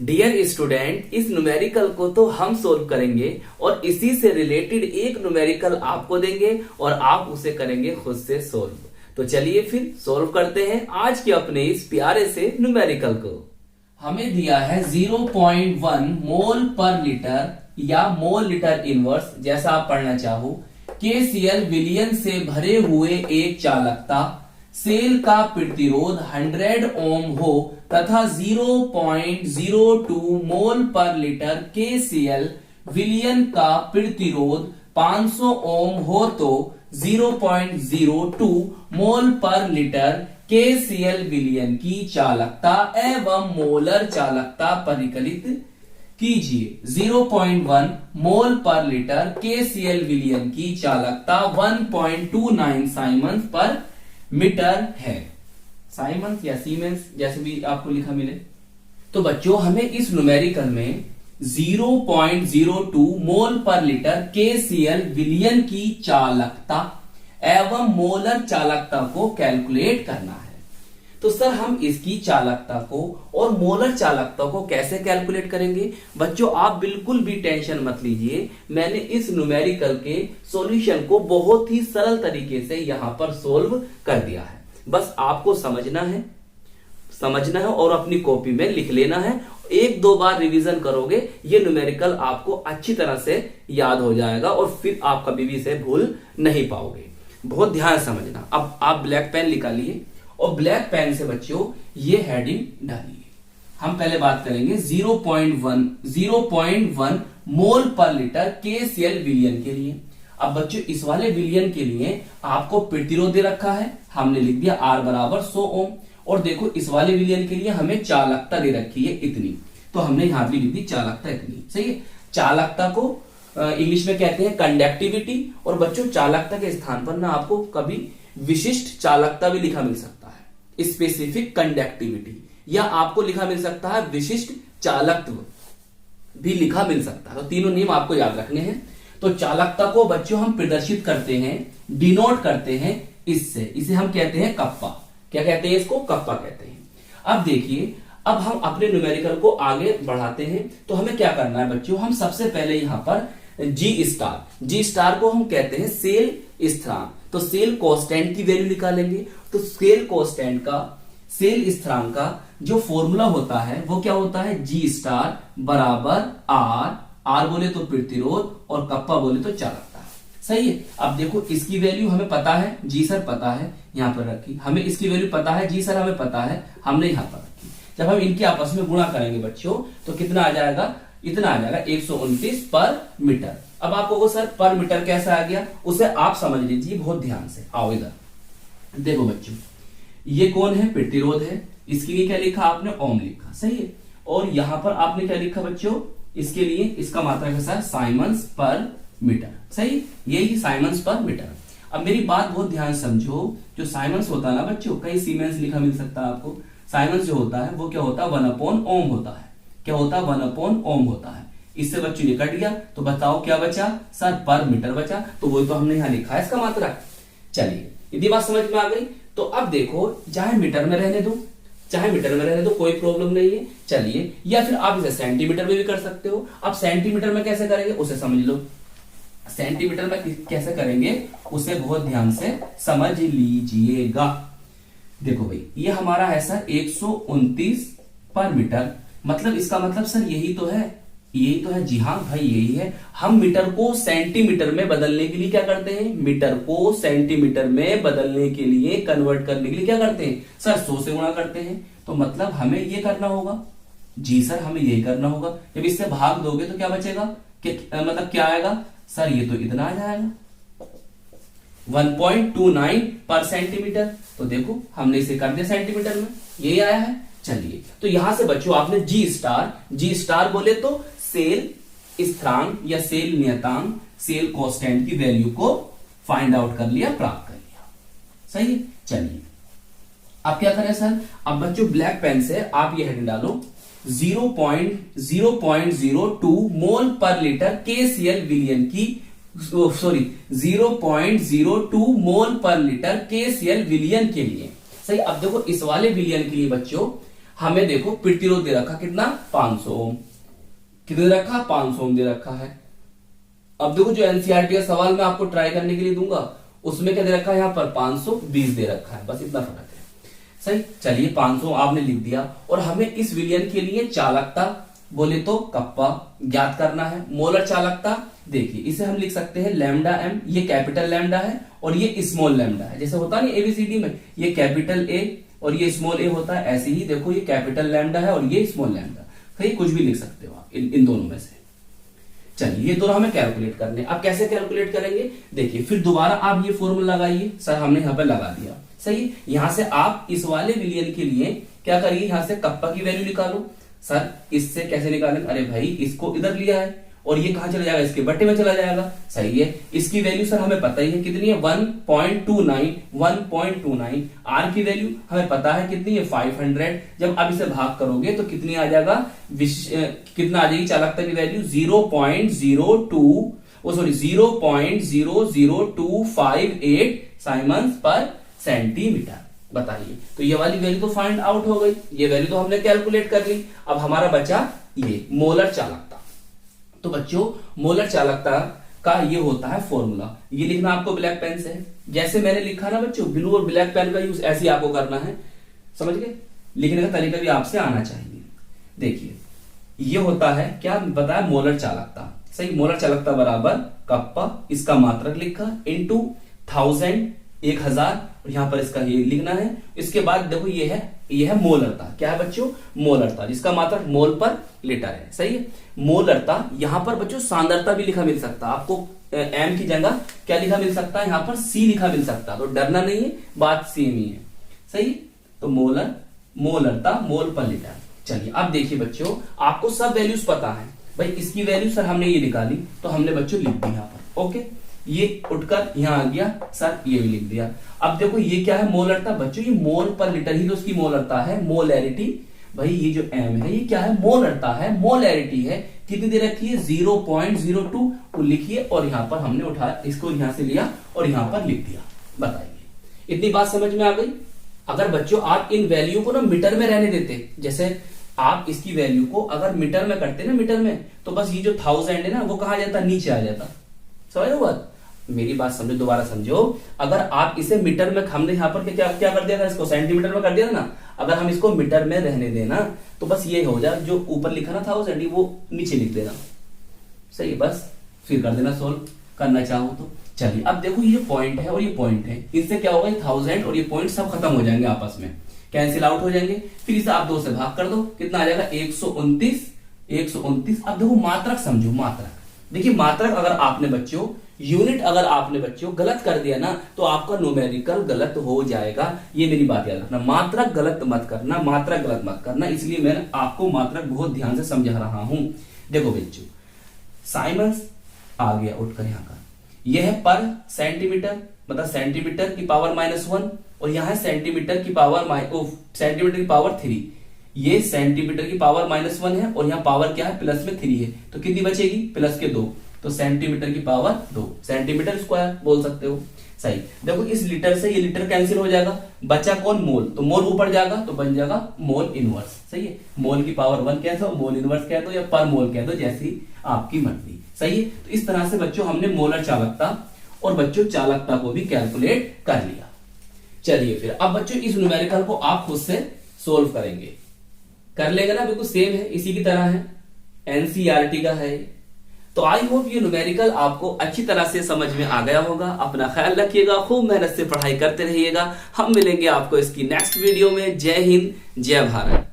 Dear student, इस numerical को तो हम सोल्व करेंगे और इसी से रिलेटेड एक न्यूमेरिकल आपको देंगे और आप उसे करेंगे खुद से सोल्व। तो चलिए फिर सोल्व करते हैं आज के अपने इस प्यारे से न्यूमेरिकल को। हमें दिया है 0.1 मोल पर लीटर या मोल लीटर इनवर्स, जैसा आप पढ़ना चाहो, KCl विलियन से भरे हुए एक चालकता, सेल का प्रतिरोध 100 ओम हो तथा 0.02 मोल पर लीटर KCl विलियन का प्रतिरोध 500 ओम हो तो 0.02 मोल पर लीटर KCl विलियन की चालकता एवं मोलर चालकता परिकलित कीजिए। 0.1 मोल पर लीटर KCl विलियन की चालकता 1.29 साइमंस पर मीटर है। साइमंस या सीमेंस जैसे भी आपको लिखा मिले। तो बच्चों हमें इस न्यूमेरिकल में 0.02 मोल पर लीटर KCl विलियन की चालकता एवं मोलर चालकता को कैलकुलेट करना है। तो सर हम इसकी चालकता को और मोलर चालकता को कैसे कैलकुलेट करेंगे? बच्चों आप बिल्कुल भी टेंशन मत लीजिए, मैंने इस न्यूमेरिकल के सॉल्यूशन को बहुत ही सरल तरीके से यहां पर सोल्व कर दिया है। बस आपको समझना है और अपनी कॉपी में लिख लेना है। एक दो बार रिवीजन करोगे ये न्यूमेरिकल आपको अच्छी तरह से याद हो जाएगा और फिर आप कभी भी इसे भूल नहीं पाओगे। बहुत ध्यान समझना। अब आप ब्लैक पेन निकालिए और ब्लैक पेन से बच्चों ये हेडिंग डालिए। हम पहले बात करेंगे 0.1 मोल पर लीटर KCl विलियन के लिए। अब बच्चों इस वाले विलियन के लिए आपको प्रतिरोध दे रखा है, हमने लिख दिया R बराबर 100 ओम। और देखो इस वाले विलियन के लिए हमें चालकता दे रखी है इतनी, तो हमने यहां भी लिख दी चालकता इतनी। सही है। चालकता को इंग्लिश में कहते हैं कंडक्टिविटी। और बच्चों चालकता के स्थान पर ना आपको कभी विशिष्ट चालकता भी लिखा मिल सकता है, स्पेसिफिक कंडक्टिविटी, या आपको लिखा मिल सकता है विशिष्ट चालकत्व भी लिखा मिल सकता है। तो तीनों नियम आपको याद रखने हैं। तो चालकता को बच्चों हम प्रदर्शित करते हैं, डिनोट करते हैं इससे, इसे हम कहते हैं कप्पा। क्या कहते हैं इसको? कप्पा कहते हैं। अब देखिए, अब हम अपने न्यूमेरिकल को आगे बढ़ाते हैं। तो हमें क्या करना है बच्चों? हम सबसे पहले यहां पर जी स्टार को हम कहते हैं सेल स्थिरांक। तो सेल कांस्टेंट की वैल्यू निकालेंगे। तो सेल कांस्टेंट का, सेल स्थिरांक का जो फॉर्मूला होता है वो क्या होता है? जी स्टार बराबर आर बोले तो प्रतिरोध और कप्पा बोले तो चालकता। सही है। अब देखो इसकी वैल्यू हमें पता है, जी सर पता है, यहां पर रखी। हमें इसकी वैल्यू पता है, जी सर हमें पता है, हमने यहां पर रखी। जब हम इनके आपस में गुणा करेंगे बच्चों तो कितना आ जाएगा? इतना आ जाएगा 129 पर मीटर। अब आपको वो सर पर मीटर कैसा आ गया उसे आप समझ लीजिए बहुत ध्यान से। आओ इधर देखो बच्चों, ये कौन है? प्रतिरोध है। इसके लिए क्या लिखा आपने? ओम लिखा। सही है। और यहां पर आपने क्या लिखा बच्चों? इसके लिए इसका मात्रक है सर साइमंस पर मीटर। सही, यही साइमंस पर मीटर। अब मेरी बात बहुत ध्यान समझो, जो साइमंस होता है ना बच्चों, कई सीमेंस लिखा मिल सकता है आपको। साइमंस जो होता है वो क्या होता है? 1/ओम होता है। क्या होता है? 1/ओम होता है। इससे बच्चों ने कट गया तो बताओ क्या बचा? सर पर मीटर बचा। तो वो तो हमने यहां लिखा है इसका मात्रक। चलिए यदि बात समझ में आ गई तो अब देखो, चाहे मीटर में रहने दो, कोई प्रॉब्लम नहीं है। चलिए, या फिर आप इसे सेंटीमीटर में भी कर सकते हो। अब सेंटीमीटर में कैसे करेंगे उसे समझ लो। सेंटीमीटर में कैसे करेंगे उसे बहुत ध्यान से समझ लीजिएगा। देखो भाई, ये हमारा है सर 129 पर मीटर। मतलब इसका मतलब सर यही तो है। जी हाँ भाई यही है। हम मीटर को सेंटीमीटर में बदलने के लिए क्या करते हैं? मीटर को सेंटीमीटर में बदलने के लिए, कन्वर्ट करने के लिए क्या करते हैं? सर 100 से गुणा करते हैं। तो मतलब हमें ये करना होगा। जी सर हमें यही करना होगा। जब इससे भाग दोगे तो क्या बचेगा? मतलब क्या आएगा? सर ये तो इतना आ जाएगा 1.29 पर सेंटीमीटर। तो देखो हमने इसे कर दिया सेंटीमीटर में, यही आया है। चलिए, तो यहां से बच्चों आपने जी स्टार बोले तो सेल स्थिरांक या सेल नियतांक, सेल कांस्टेंट की वैल्यू को फाइंड आउट कर लिया, प्राप्त कर लिया। सही है। चलिए अब क्या करें सर? अब बच्चों ब्लैक पेन से आप ये हेडिंग डालो 0.02 मोल पर लीटर KCl विलियन की, 0.02 मोल पर लीटर KCl विलियन के लिए। सही। अब देखो इस वाले विलियन के लिए बच्चों हमें देखो प्रतिरोध दे रखा कितना 500 ओम, कितना दे रखा 500 ओम दे रखा है। अब देखो जो एनसीईआरटी का सवाल मैं आपको ट्राई करने के लिए दूंगा उसमें क्या दे रखा है, यहाँ पर 520 दे रखा है, बस इतना फर्क है। सही, चलिए 500 आपने लिख दिया। और हमें इस विलयन के लिए चालकता बोले तो कप्पा ज्ञात करना है। मोलर चालकता देखिए इसे हम लिख सकते हैं लैम्डा एम, ये कैपिटल लैम्डा है और ये स्मॉल लैम्डा है। जैसे होता नहीं एबीसीडी में ये कैपिटल ए और ये स्मॉल ए होता है, ऐसे ही देखो ये कैपिटल लैम्डा है और ये स्मॉल लैम्डा। सही, कुछ भी लिख सकते हो आप इन दोनों में से। चलिए ये दोनों हमें कैलकुलेट करने। अब कैसे कैलकुलेट करेंगे देखिए, फिर दोबारा आप ये फॉर्मूला लगाइए। सर हमने यहाँ पे लगा दिया। सही, यहां से आप इस वाले विलयन के लिए क्या करिए, यहां से कप्पा की वैल्यू निकालो। सर इससे कैसे निकालेंगे, अरे भाई इसको इधर लिया है और ये कहां चला जाएगा, इसके बट्टे में चला जाएगा। सही है, इसकी वैल्यू सर हमें पता ही है कितनी है 1.29 आर की वैल्यू हमें पता है कितनी है 500। जब अब इसे भाग करोगे तो कितनी आ जाएगा, कितना आ जाएगी चालकता की वैल्यू 0.00258 साइमन्स पर सेंटीमीटर। बताइए, तो ये वाली वैल्यू तो फाइंड आउट हो गई, ये वैल्यू तो हमने कैलकुलेट कर ली। अब हमारा बचा ये मोलर चालकता। तो बच्चों मोलर चालकता का ये होता है फॉर्मूला, ये लिखना आपको ब्लैक पेन से है। जैसे मैंने लिखा ना बच्चों, ब्लू और ब्लैक पेन का यूज ऐसे ही आपको करना है, समझ गए। लिखने का तरीका भी आपसे आना चाहिए। देखिए ये होता है क्या बताया, मोलर चालकता। सही, मोलर चालकता बराबर कप्पा, इसका मात्रक लिखा इनटू 1000 1000 और यहां पर इसका ये लिखना है। इसके बाद देखो ये है मोलरता। क्या है बच्चों, मोलरता, जिसका मात्रक मोल पर लीटर है। सही है, मोलरता। यहां पर बच्चों सांद्रता भी लिखा मिल सकता है आपको, एम की जगह क्या लिखा मिल सकता है, यहां पर सी लिखा मिल सकता है। तो डरना नहीं है, बात सेम ही है। सही, तो मोलरता मोल पर लीटर। चलिए अब देखिए बच्चों, आपको सब वैल्यूज पता है भाई। इसकी वैल्यू सर हमने ये निकाली तो हमने बच्चों लिख दी यहां पर। ओके, ये उठकर यहां आ गया सर, ये भी लिख दिया। अब देखो ये क्या है, मोलरता। बच्चों ये मोल पर लीटर ही तो उसकी मोलरता है, मोलैरिटी। भाई ये जो एम है ये क्या है, मोलरता है, मोलैरिटी है। कितनी दे रखी है 0.02 को लिखिए और यहां पर हमने उठाया, इसको यहां से लिया और यहां पर लिख दिया। बताइए इतनी बात समझ में आ गई। अगर बच्चों आप इन वैल्यू को ना मीटर में रहने देते, जैसे आप इसकी वैल्यू को अगर मीटर में करते ना, मीटर में, तो बस ये जो 1000 है ना वो कहा जाता, नीचे आ जाता। समझ लो बात, मेरी बात समझो, दोबारा समझो। अगर आप इसे मीटर में, हमने यहाँ पर क्या कर दिया था, इसको सेंटीमीटर में कर दिया था ना। अगर हम इसको मीटर में रहने देना तो बस ये हो जाए, जो ऊपर लिखा ना था वो नीचे लिख देना। सही है, बस फिर कर देना सोल्व, करना चाहो तो। चलिए अब देखो ये जो पॉइंट है और ये पॉइंट है, इससे क्या होगा, 1000 और ये पॉइंट सब खत्म हो जाएंगे, आपस में कैंसिल आउट हो जाएंगे। फिर इसे आप 2 से भाग कर दो, कितना आ जाएगा 129। अब देखो मात्रक समझो, मात्रक देखिए, मात्रक अगर आपने बच्चों यूनिट अगर आपने बच्चों गलत कर दिया ना तो आपका न्यूमेरिकल गलत हो जाएगा। ये मेरी बात याद रखना, मात्रक गलत मत करना, मात्रक गलत मत करना। इसलिए मैं आपको मात्रक बहुत ध्यान से समझा रहा हूं। देखो बच्चों, साइमन्स आ गया उठकर यहां का, यह है पर सेंटीमीटर, मतलब सेंटीमीटर की पावर -1 और यहां है सेंटीमीटर की पावर 3। ये सेंटीमीटर की पावर -1 है और यहाँ पावर क्या है, प्लस में 3 है। तो कितनी बचेगी, प्लस के 2, तो सेंटीमीटर की पावर 2, सेंटीमीटर स्क्वायर बोल सकते हो। सही, देखो इस लीटर से ये लीटर कैंसिल हो जाएगा, बचा कौन, मोल। तो मोल ऊपर जाएगा तो बन जाएगा मोल इनवर्स। सही है, मोल की पावर 1 कह दो, मोल इनवर्स कह दो या पर मोल कह दो, जैसी आपकी मर्जी। सही है, तो इस तरह से बच्चों हमने मोलर चालकता और बच्चों चालकता को भी कैलकुलेट कर लिया। चलिए फिर अब बच्चों इस न्यूमेरिकल को आप खुद से सोल्व करेंगे, कर लेगा ना, बिल्कुल सेम है, इसी की तरह है, एनसीईआरटी का है। तो आई होप ये न्यूमेरिकल आपको अच्छी तरह से समझ में आ गया होगा। अपना ख्याल रखिएगा, खूब मेहनत से पढ़ाई करते रहिएगा। हम मिलेंगे आपको इसकी नेक्स्ट वीडियो में। जय हिंद, जय भारत।